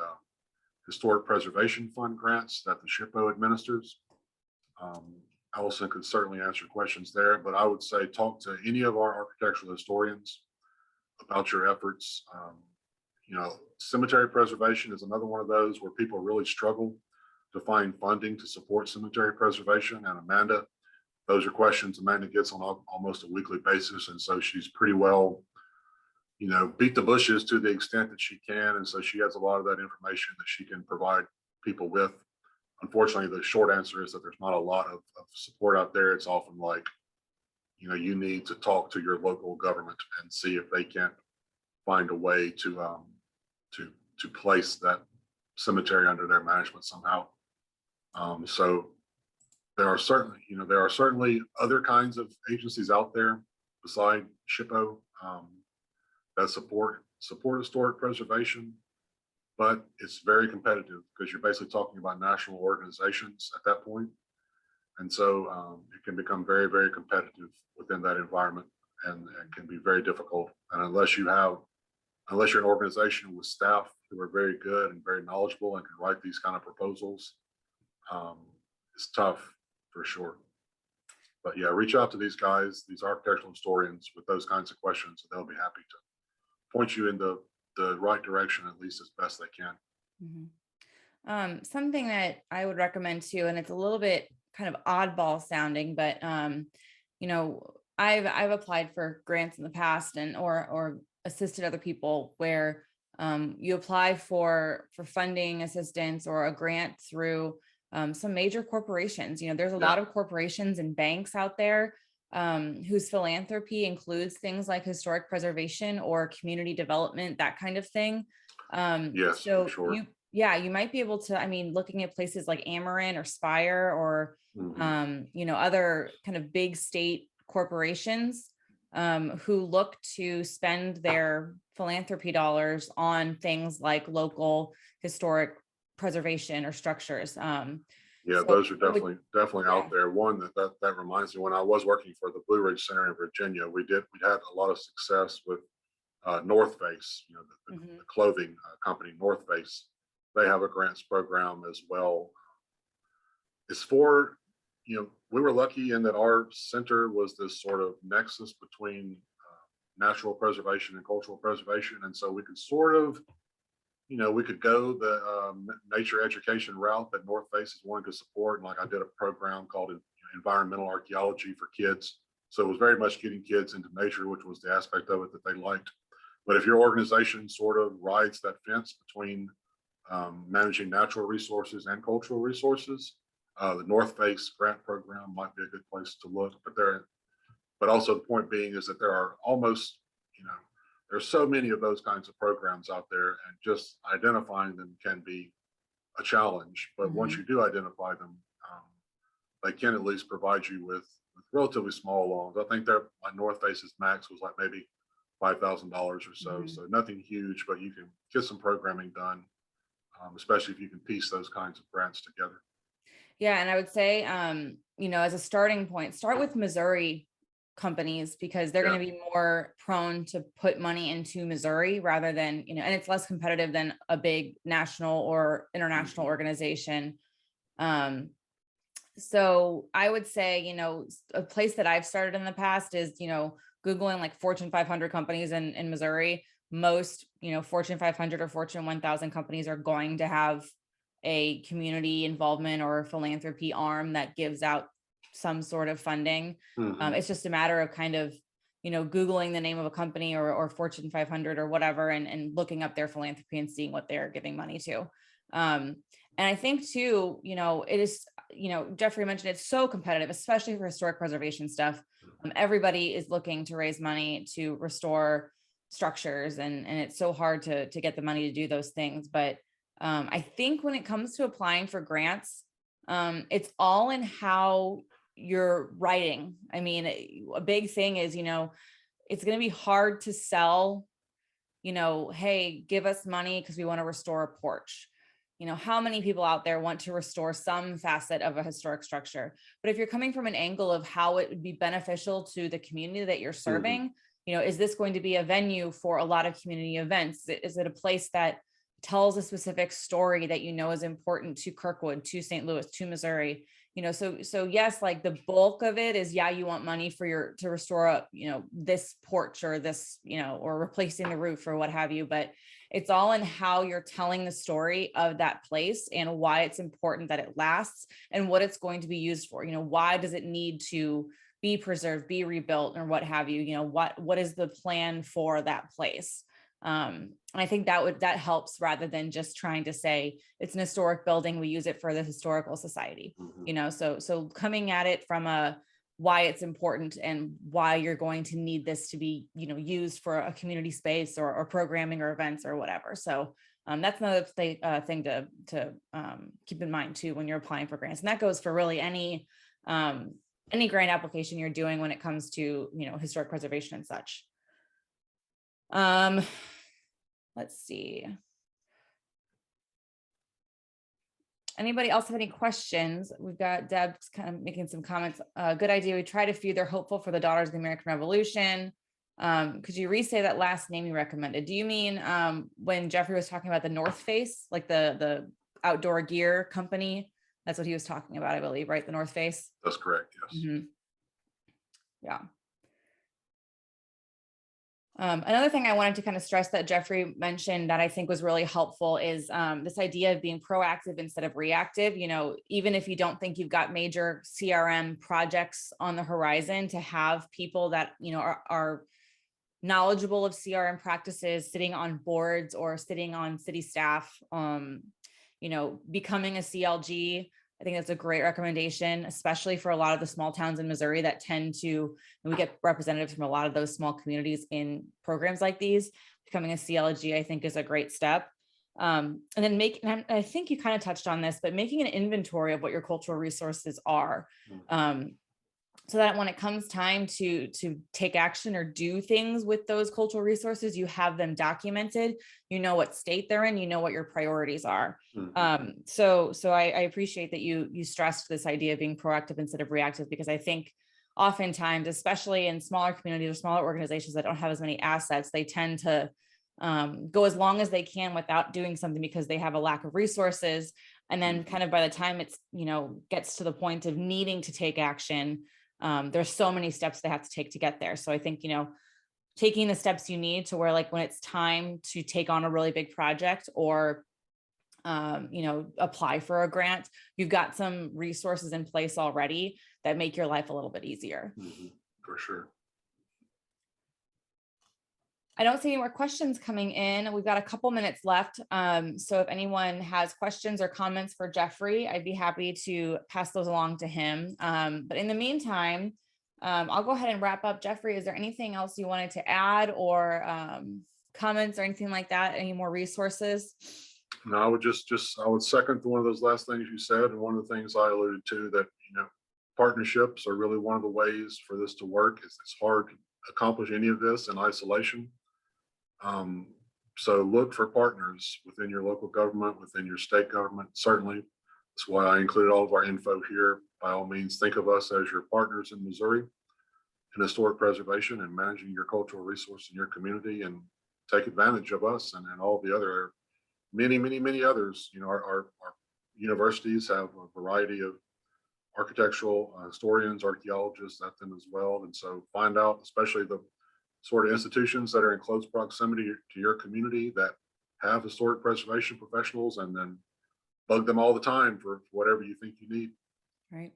Historic Preservation Fund grants that the SHPO administers. Allison could certainly answer questions there, but I would say talk to any of our architectural historians about your efforts. You know, cemetery preservation is another one of those where people really struggle to find funding to support cemetery preservation. And Amanda, those are questions Amanda gets on almost a weekly basis. And so she's pretty well, you know, beat the bushes to the extent that she can. And so she has a lot of that information that she can provide people with. Unfortunately, the short answer is that there's not a lot of support out there. It's often like, you know, you need to talk to your local government and see if they can't find a way to place that cemetery under their management somehow. So there are certainly other kinds of agencies out there beside SHPO that support historic preservation, but it's very competitive because you're basically talking about national organizations at that point. And so it can become very, very competitive within that environment, and can be very difficult. And unless you're an organization with staff who are very good and very knowledgeable and can write these kind of proposals, it's tough for sure. But yeah, reach out to these guys, these architectural historians, with those kinds of questions, and they'll be happy to point you in the right direction, at least as best they can. Mm-hmm. Something that I would recommend too, and it's a little bit kind of oddball sounding, but you know, I've applied for grants in the past and or assisted other people where you apply for funding assistance or a grant through some major corporations. You know, there's a lot of corporations and banks out there whose philanthropy includes things like historic preservation or community development, that kind of thing. Yes, so for sure. you might be able to, I mean, looking at places like Amarin or Spire or, you know, other kind of big state corporations who look to spend their philanthropy dollars on things like local historic preservation or structures. Yeah, So those are it would- definitely out there. One that reminds me, when I was working for the Blue Ridge Center in Virginia, we had a lot of success with North Face, you know, the clothing company North Face. They have a grants program as well. It's for, you know, we were lucky in that our center was this sort of nexus between natural preservation and cultural preservation. And so we could sort of, you know, we could go the nature education route that North Face is wanting to support. And like I did a program called environmental archaeology for kids. So it was very much getting kids into nature, which was the aspect of it that they liked. But if your organization sort of rides that fence between managing natural resources and cultural resources, the North Face grant program might be a good place to look. But also the point being is that there are almost, you know, there's so many of those kinds of programs out there, and just identifying them can be a challenge. But once you do identify them, they can at least provide you with relatively small loans. I think my North Face's max was like maybe $5,000 or so. So nothing huge, but you can get some programming done, especially if you can piece those kinds of grants together. Yeah. And I would say, you know, as a starting point, start with Missouri companies, because they're going to be more prone to put money into Missouri rather than, you know, and it's less competitive than a big national or international organization. So I would say, you know, a place that I've started in the past is, you know, Googling like Fortune 500 companies in Missouri. Most, you know, Fortune 500 or Fortune 1000 companies are going to have a community involvement or philanthropy arm that gives out some sort of funding. It's just a matter of kind of, you know, Googling the name of a company or Fortune 500 or whatever, and looking up their philanthropy and seeing what they're giving money to. And I think too, you know, it is, you know, Jeffrey mentioned it's so competitive, especially for historic preservation stuff. Everybody is looking to raise money to restore structures, and it's so hard to get the money to do those things. But I think when it comes to applying for grants, it's all in how you're writing. I mean, a big thing is, you know, it's going to be hard to sell, hey, give us money because we want to restore a porch. How many people out there want to restore some facet of a historic structure? But if you're coming from an angle of how it would be beneficial to the community that you're serving, is this going to be a venue for a lot of community events? Is it a place that tells a specific story that is important to Kirkwood, to St. Louis, to Missouri? So yes, like the bulk of it is, you want money to restore this porch or this, or replacing the roof or what have you, but it's all in how you're telling the story of that place and why it's important that it lasts and what it's going to be used for. Why does it need to be preserved, be rebuilt, or what have you? What is the plan for that place? I think that helps rather than just trying to say it's an historic building, we use it for the historical society. So coming at it from why it's important and why you're going to need this to be, used for a community space or programming or events or whatever. So that's another thing to keep in mind too when you're applying for grants, and that goes for really any grant application you're doing when it comes to historic preservation and such. Let's see. Anybody else have any questions? We've got Deb's kind of making some comments. Good idea. We tried a few. They're hopeful for the Daughters of the American Revolution. Could you re-say that last name you recommended? Do you mean when Jeffrey was talking about the North Face, like the outdoor gear company? That's what he was talking about, I believe, right? The North Face? That's correct, yes. Yeah. Another thing I wanted to kind of stress that Jeffrey mentioned that I think was really helpful is this idea of being proactive instead of reactive. Even if you don't think you've got major CRM projects on the horizon, to have people that, are knowledgeable of CRM practices sitting on boards or sitting on city staff, becoming a CLG. I think that's a great recommendation, especially for a lot of the small towns in Missouri that tend to, and we get representatives from a lot of those small communities in programs like these. Becoming a CLG, I think, is a great step. And then I think you kind of touched on this, but making an inventory of what your cultural resources are. So that when it comes time to take action or do things with those cultural resources, you have them documented, what state they're in, what your priorities are. So I appreciate that you stressed this idea of being proactive instead of reactive, because I think oftentimes, especially in smaller communities or smaller organizations that don't have as many assets, they tend to go as long as they can without doing something because they have a lack of resources. And then kind of by the time it's, gets to the point of needing to take action, there's so many steps they have to take to get there. So I think, taking the steps you need to where, like, when it's time to take on a really big project or, apply for a grant, you've got some resources in place already that make your life a little bit easier. For sure. I don't see any more questions coming in. We've got a couple minutes left. So if anyone has questions or comments for Jeffrey, I'd be happy to pass those along to him. But in the meantime, I'll go ahead and wrap up. Jeffrey, is there anything else you wanted to add or comments or anything like that? Any more resources? No, I would second one of those last things you said. And one of the things I alluded to, that, partnerships are really one of the ways for this to work. It's hard to accomplish any of this in isolation. So look for partners within your local government, within your state government. Certainly, that's why I included all of our info here. By all means, think of us as your partners in Missouri in historic preservation and managing your cultural resource in your community, and take advantage of us and all the other many others. Our universities have a variety of architectural historians, archaeologists at them as well. And so find out, especially the sort of institutions that are in close proximity to your community that have historic preservation professionals, and then bug them all the time for whatever you think you need. Right.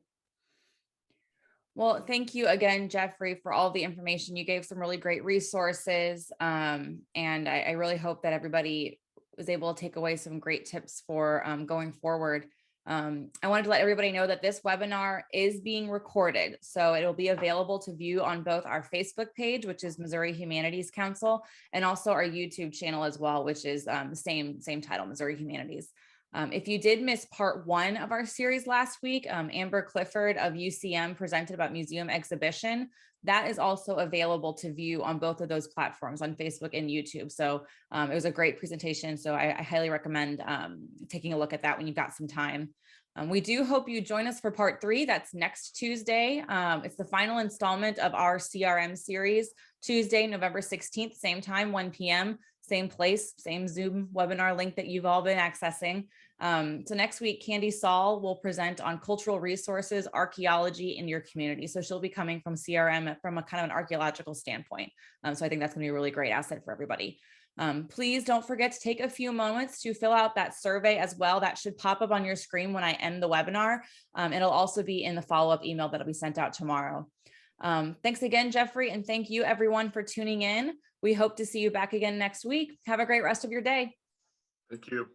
Well, thank you again, Jeffrey, for all the information. You gave some really great resources. And I really hope that everybody was able to take away some great tips for going forward. I wanted to let everybody know that this webinar is being recorded, so it will be available to view on both our Facebook page, which is Missouri Humanities Council, and also our YouTube channel as well, which is the same title, Missouri Humanities. If you did miss part 1 of our series last week, Amber Clifford of UCM presented about museum exhibition. That is also available to view on both of those platforms, on Facebook and YouTube. So it was a great presentation. So I highly recommend taking a look at that when you've got some time. We do hope you join us for part 3. That's next Tuesday. It's the final installment of our CRM series, Tuesday, November 16th, same time, 1 p.m., same place, same Zoom webinar link that you've all been accessing. So next week, Candy Saul will present on cultural resources, archaeology in your community. So she'll be coming from CRM from a kind of an archaeological standpoint. So I think that's going to be a really great asset for everybody. Please don't forget to take a few moments to fill out that survey as well. That should pop up on your screen when I end the webinar. It'll also be in the follow-up email that'll be sent out tomorrow. Thanks again, Jeffrey, and thank you everyone for tuning in. We hope to see you back again next week. Have a great rest of your day. Thank you.